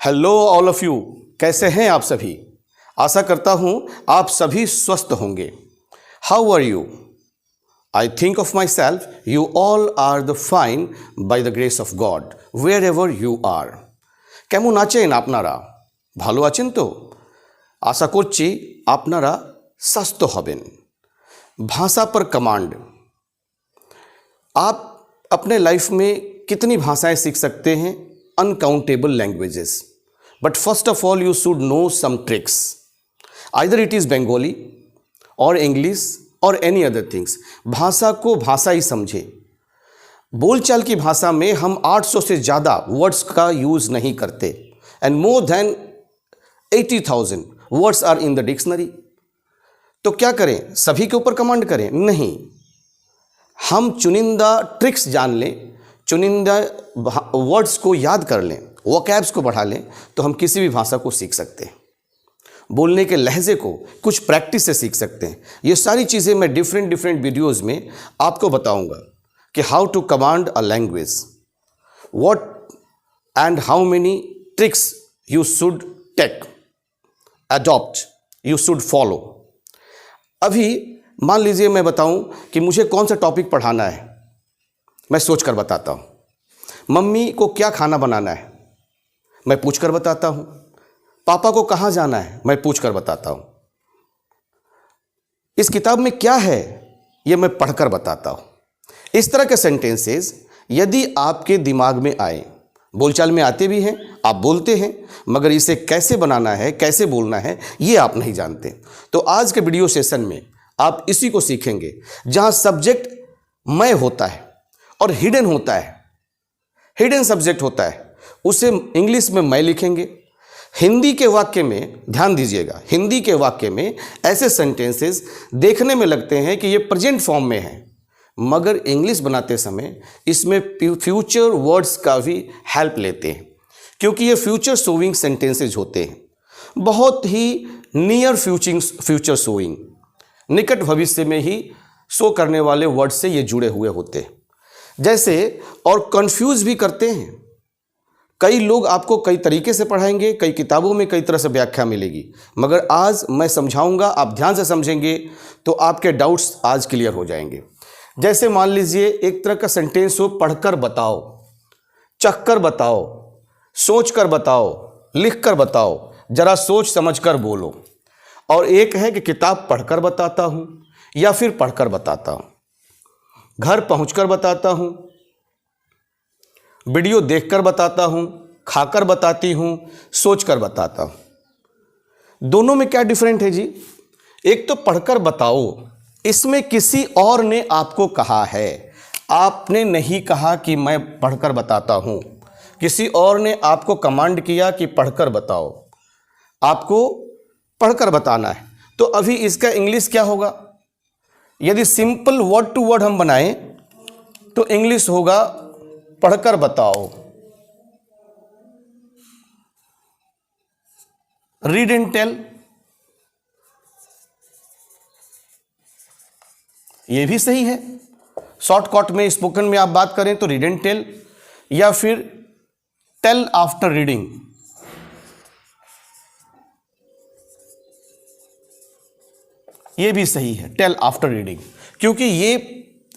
Hello all of you, कैसे हैं आप सभी। आशा करता हूं आप सभी स्वस्थ होंगे। How are you? I think of myself you all are the fine by the grace of God wherever you are. কেমন আছেন আপনারা? ভালো আছেন তো? আশা করছি আপনারা স্বাস্থ্য হবেন। भाषा पर कमांड। आप अपने लाइफ में कितनी भाषाएं सीख सकते हैं? Uncountable languages. But first of all you should know some tricks. Either it is Bengali और इंग्लिश और एनी अदर थिंग्स। भाषा को भाषा ही समझे। बोलचाल की भाषा में हम 800 से ज़्यादा वर्ड्स का यूज़ नहीं करते and more than 80,000 words are in the dictionary. तो क्या करें? सभी के ऊपर कमांड करें? नहीं, हम चुनिंदा ट्रिक्स जान लें, चुनिंदा वर्ड्स को याद कर लें, वोकैब्स को बढ़ा लें, तो हम किसी भी भाषा को सीख सकते हैं। बोलने के लहजे को कुछ प्रैक्टिस से सीख सकते हैं। ये सारी चीज़ें मैं डिफरेंट वीडियोज़ में आपको बताऊंगा कि how to command a language, what and how many tricks you should take, adopt, you should follow. अभी मान लीजिए मैं बताऊं कि मुझे कौन सा टॉपिक पढ़ाना है, मैं सोच कर बताता हूं। मम्मी को क्या खाना बनाना है, मैं पूछ कर बताता हूं। पापा को कहाँ जाना है, मैं पूछ कर बताता हूं। इस किताब में क्या है, ये मैं पढ़कर बताता हूं। इस तरह के सेंटेंसेस यदि आपके दिमाग में आए, बोलचाल में आते भी हैं, आप बोलते हैं, मगर इसे कैसे बनाना है, कैसे बोलना है, ये आप नहीं जानते। तो आज के वीडियो सेशन में आप इसी को सीखेंगे, जहां सब्जेक्ट मैं होता है और हिडन होता है, हिडन सब्जेक्ट होता है, उसे इंग्लिश में मैं लिखेंगे। हिंदी के वाक्य में ध्यान दीजिएगा, हिंदी के वाक्य में ऐसे सेंटेंसेस देखने में लगते हैं कि ये प्रेजेंट फॉर्म में है, मगर इंग्लिश बनाते समय इसमें फ्यूचर वर्ड्स का भी हेल्प लेते हैं, क्योंकि ये फ्यूचर शोइंग सेंटेंसेज होते हैं। बहुत ही नियर फ्यूचर शोइंग, निकट भविष्य में ही शो करने वाले वर्ड से ये जुड़े हुए होते हैं। जैसे और कंफ्यूज भी करते हैं। कई लोग आपको कई तरीके से पढ़ाएंगे, कई किताबों में कई तरह से व्याख्या मिलेगी, मगर आज मैं समझाऊंगा, आप ध्यान से समझेंगे तो आपके डाउट्स आज क्लियर हो जाएंगे। जैसे मान लीजिए एक तरह का सेंटेंस हो, पढ़कर बताओ, चखकर बताओ, सोच कर बताओ, लिख कर बताओ, जरा सोच समझ कर बोलो। और एक है कि किताब पढ़कर बताता हूं या फिर पढ़कर बताता हूं, घर पहुंचकर बताता हूं, वीडियो देखकर बताता हूं, खाकर बताती हूं, सोचकर बताता हूं। दोनों में क्या डिफरेंट है जी? एक तो पढ़कर बताओ, इसमें किसी और ने आपको कहा है, आपने नहीं कहा कि मैं पढ़कर बताता हूं, किसी और ने आपको कमांड किया कि पढ़कर बताओ, आपको पढ़कर बताना है। तो अभी इसका इंग्लिश क्या होगा? यदि सिंपल वर्ड टू वर्ड हम बनाएं तो इंग्लिश होगा पढ़कर बताओ, रीड एंड टेल। ये भी सही है। शॉर्टकट में, स्पोकन में आप बात करें तो रीड एंड टेल, या फिर टेल आफ्टर रीडिंग। ये भी सही है, टेल आफ्टर रीडिंग, क्योंकि ये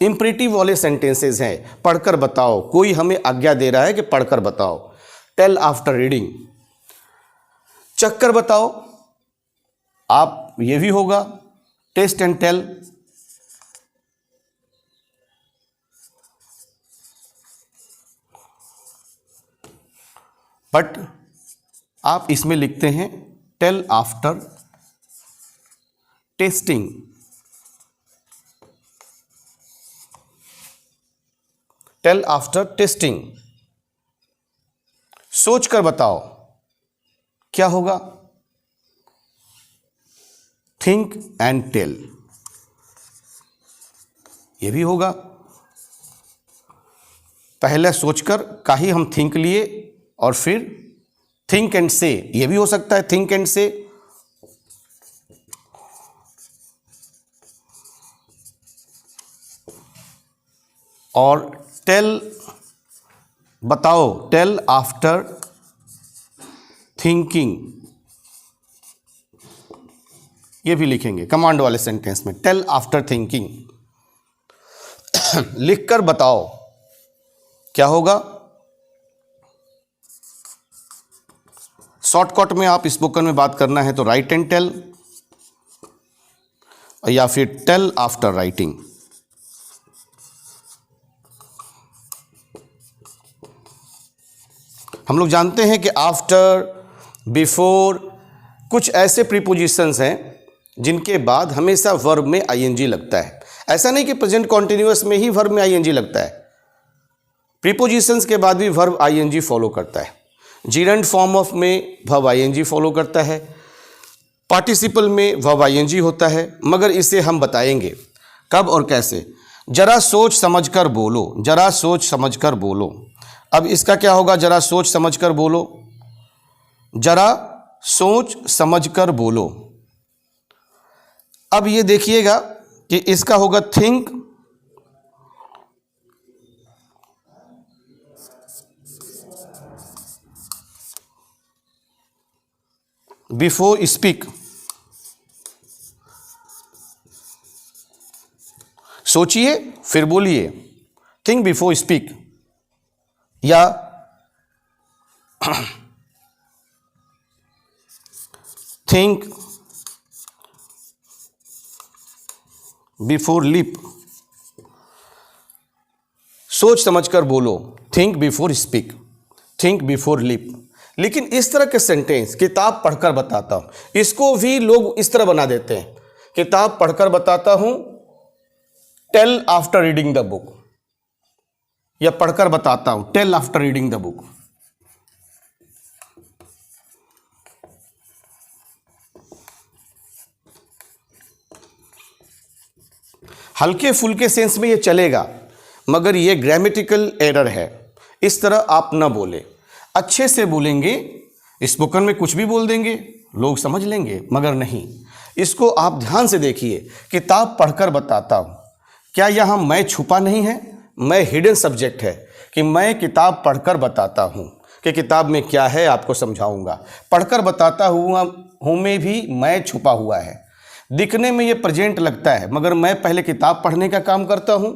इंपरेटिव वाले सेंटेंसेस हैं। पढ़कर बताओ, कोई हमें आज्ञा दे रहा है कि पढ़कर बताओ, टेल आफ्टर रीडिंग। चखकर बताओ, आप ये भी होगा टेस्ट एंड टेल। बट आप इसमें लिखते हैं tell after testing. Tell after testing. सोच कर बताओ, क्या होगा? Think and tell. यह भी होगा। पहले सोचकर का ही हम थिंक लिए और फिर थिंक एंड से, यह भी हो सकता है थिंक एंड से। और टेल बताओ, टेल आफ्टर थिंकिंग, ये भी लिखेंगे कमांड वाले सेंटेंस में, टेल आफ्टर थिंकिंग। लिखकर बताओ, क्या होगा? शॉर्टकट में आप स्पोकन में बात करना है तो राइट एंड टेल, या फिर टेल आफ्टर राइटिंग। हम लोग जानते हैं कि आफ्टर, बिफोर, कुछ ऐसे प्रीपोजिशंस हैं जिनके बाद हमेशा वर्ब में आईएनजी लगता है। ऐसा नहीं कि प्रेजेंट कॉन्टिन्यूअस में ही वर्ब में आईएनजी लगता है, प्रीपोजिशंस के बाद भी वर्ब आईएनजी फॉलो करता है। जीरेंट फॉर्म ऑफ में वर्ब आईएनजी फॉलो करता है, पार्टिसिपल में वर्ब आईएनजी होता है, मगर इसे हम बताएंगे कब और कैसे। जरा सोच समझकर बोलो, जरा सोच समझकर बोलो। अब इसका क्या होगा? जरा सोच समझकर बोलो, जरा सोच समझकर बोलो। अब ये देखिएगा कि इसका होगा थिंक बिफोर स्पीक। सोचिए फिर बोलिए, थिंक बिफोर स्पीक, या थिंक बिफोर लिप। सोच समझकर बोलो, think before speak, think before lip. लेकिन इस तरह के सेंटेंस किताब पढ़कर बताता हूं, इसको भी लोग इस तरह बना देते हैं, किताब पढ़कर बताता हूं, tell after reading the book, या पढ़कर बताता हूं, tell after reading the book. हल्के फुल्के सेंस में ये चलेगा, मगर ये ग्रामेटिकल एरर है। इस तरह आप ना बोले, अच्छे से बोलेंगे। स्पोकन में कुछ भी बोल देंगे, लोग समझ लेंगे, मगर नहीं। इसको आप ध्यान से देखिए, किताब पढ़कर बताता हूँ। क्या यहाँ मैं छुपा नहीं है? मैं हिडन सब्जेक्ट है कि मैं किताब पढ़कर बताता हूँ, कि किताब में क्या है आपको समझाऊंगा। पढ़कर बताता हूँ में भी मैं छुपा हुआ है। दिखने में ये प्रेजेंट लगता है, मगर मैं पहले किताब पढ़ने का काम करता हूँ,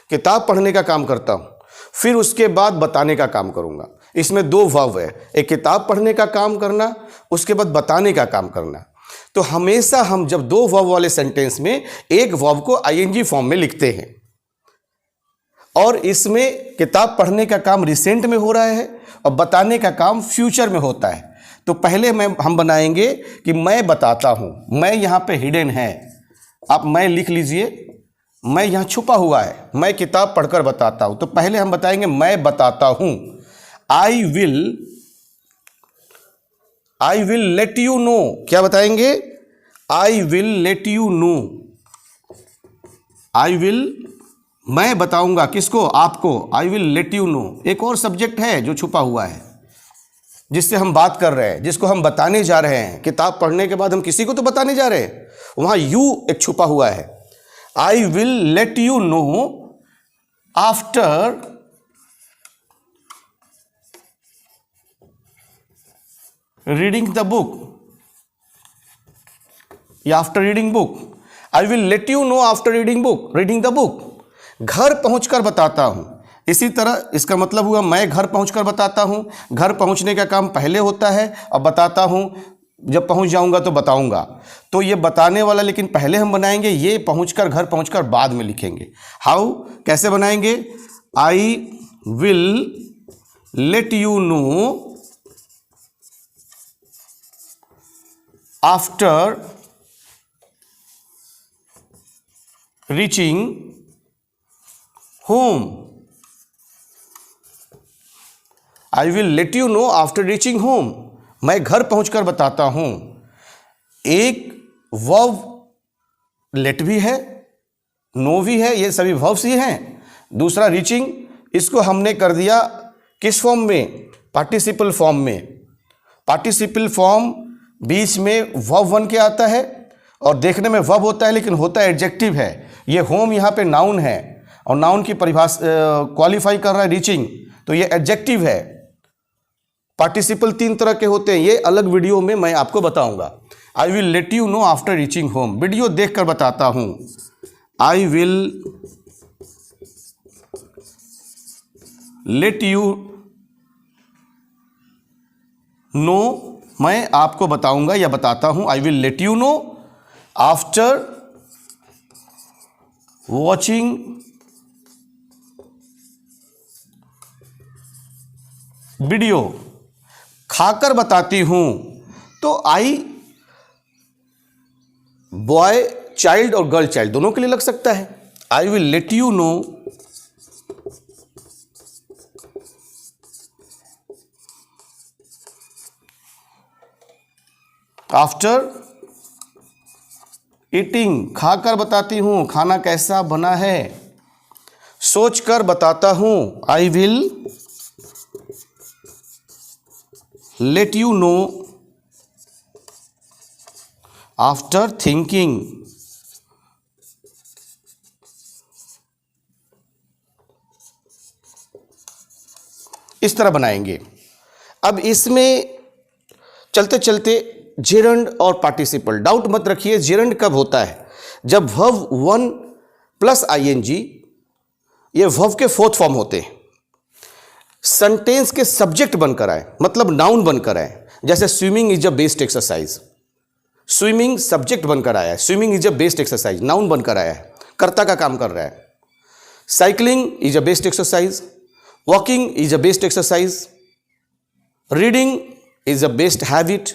किताब पढ़ने का काम करता हूँ, फिर उसके बाद बताने का काम करूँगा। इसमें दो वर्ब है, एक किताब पढ़ने का काम करना, उसके बाद बताने का काम करना। तो हमेशा हम जब दो वर्ब वाले सेंटेंस में एक वर्ब को आईएनजी फॉर्म में लिखते हैं, और इसमें किताब पढ़ने का काम रिसेंट में हो रहा है और बताने का काम फ्यूचर में होता है। तो पहले हम बनाएंगे कि मैं बताता हूँ। मैं यहाँ पे हिडन है, आप मैं लिख लीजिए, मैं यहाँ छुपा हुआ है। मैं किताब पढ़कर बताता हूँ, तो पहले हम बताएंगे मैं बताता हूँ। आई विल लेट यू नो। क्या बताएंगे? आई will let you no. I will, मैं बताऊंगा किसको? आपको। आई विल लेट यू नो एक और सब्जेक्ट है जो छुपा हुआ है, जिससे हम बात कर रहे हैं, जिसको हम बताने जा रहे हैं। किताब पढ़ने के बाद हम किसी को तो बताने जा रहे हैं, वहां यू एक छुपा हुआ है। I will let you know after reading the book, या after reading book. I will let you know after reading the book. घर पहुंचकर बताता हूं। इसी तरह इसका मतलब हुआ मैं घर पहुंचकर बताता हूं। घर पहुंचने का काम पहले होता है, अब बताता हूं जब पहुंच जाऊंगा तो बताऊंगा। तो ये बताने वाला लेकिन पहले हम बनाएंगे, ये पहुंचकर, घर पहुंचकर बाद में लिखेंगे। हाउ, कैसे बनाएंगे? आई will let you know after reaching home. I will let you know after reaching home. मैं घर पहुंचकर बताता हूं। एक वर्ब लेट भी है, नो भी है, ये सभी वर्ब्स ही हैं। दूसरा रीचिंग, इसको हमने कर दिया किस फॉर्म में? पार्टिसिपल फॉर्म में। पार्टिसिपल फॉर्म बीच में वर्ब बन के आता है, और देखने में वर्ब होता है लेकिन होता है एडजेक्टिव है। ये होम यहाँ पे नाउन है, और नाउन की परिभाषा क्वालिफाई कर रहा है रीचिंग, तो ये एडजेक्टिव है। पार्टिसिपल 3 तरह के होते हैं, ये अलग वीडियो में मैं आपको बताऊंगा। आई will let you know after reaching home, video देखकर बताता हूं। आई विल लेट यू नो, मैं आपको बताऊंगा या बताता हूं। आई will let you know after watching video, खाकर बताती हूं। तो आई बॉय चाइल्ड और गर्ल चाइल्ड दोनों के लिए लग सकता है। I will let you know after eating, खाकर बताती हूं खाना कैसा बना है। सोचकर बताता हूं, आई will let you know after thinking. इस तरह बनाएंगे। अब इसमें चलते चलते जेरंड और पार्टिसिपल, डाउट मत रखिए जेरंड कब होता है, जब वर्ब 1 प्लस आईएनजी, ये वर्ब के 4th फॉर्म होते हैं, सेंटेंस के सब्जेक्ट बनकर आए, मतलब नाउन बनकर आए। जैसे swimming is a best exercise, swimming subject बनकर आया है, swimming is a best exercise noun बनकर आया है, कर्ता का काम कर रहा है। Cycling is a best exercise, walking is a best exercise, reading is a best habit.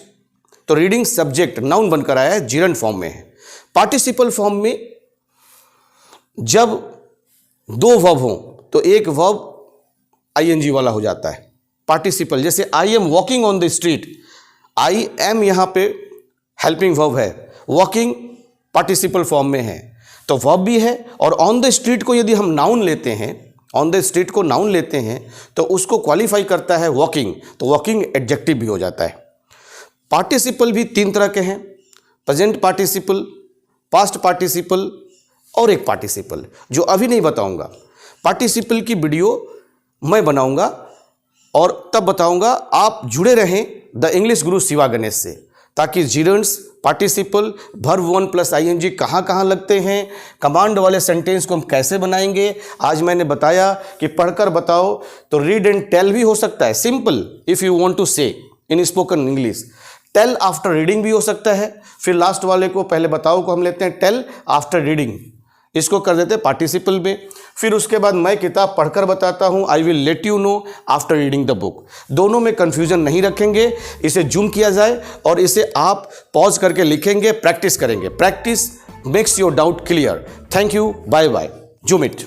तो रीडिंग सब्जेक्ट नाउन बनकर आया है, जिरंड फॉर्म में है। पार्टिसिपल फॉर्म में जब 2 वर्ब हों तो एक वर्ब आईएनजी वाला हो जाता है पार्टिसिपल। जैसे I am walking on the street, I am यहां पे हेल्पिंग वर्ब है, वॉकिंग पार्टिसिपल फॉर्म में है, तो वर्ब भी है। और ऑन द स्ट्रीट को यदि हम नाउन लेते हैं, ऑन द स्ट्रीट को नाउन लेते हैं तो उसको क्वालिफाई करता है वॉकिंग, तो वॉकिंग एडजेक्टिव भी हो जाता है। पार्टिसिपल भी 3 तरह के हैं, प्रेजेंट पार्टिसिपल, पास्ट पार्टिसिपल और एक पार्टिसिपल जो अभी नहीं बताऊंगा। पार्टिसिपल की वीडियो मैं बनाऊंगा और तब बताऊंगा। आप जुड़े रहें द इंग्लिश गुरु शिवा गणेश से, ताकि जिरंड्स, पार्टिसिपल, वर्ब 1 प्लस आईएनजी कहाँ कहाँ लगते हैं, कमांड वाले सेंटेंस को हम कैसे बनाएंगे। आज मैंने बताया कि पढ़कर बताओ तो रीड एंड टेल भी हो सकता है, simple if you want to say in spoken English. Tell after reading भी हो सकता है। फिर लास्ट वाले को, पहले बताओ को हम लेते हैं टेल आफ्टर रीडिंग, इसको कर देते हैं पार्टिसिपल में। फिर उसके बाद मैं किताब पढ़कर बताता हूँ, आई will let you know after reading the book. दोनों में कंफ्यूजन नहीं रखेंगे, इसे जूम किया जाए और इसे आप पॉज करके लिखेंगे, प्रैक्टिस करेंगे। Practice makes your doubt clear. Thank you, bye bye, zoom it.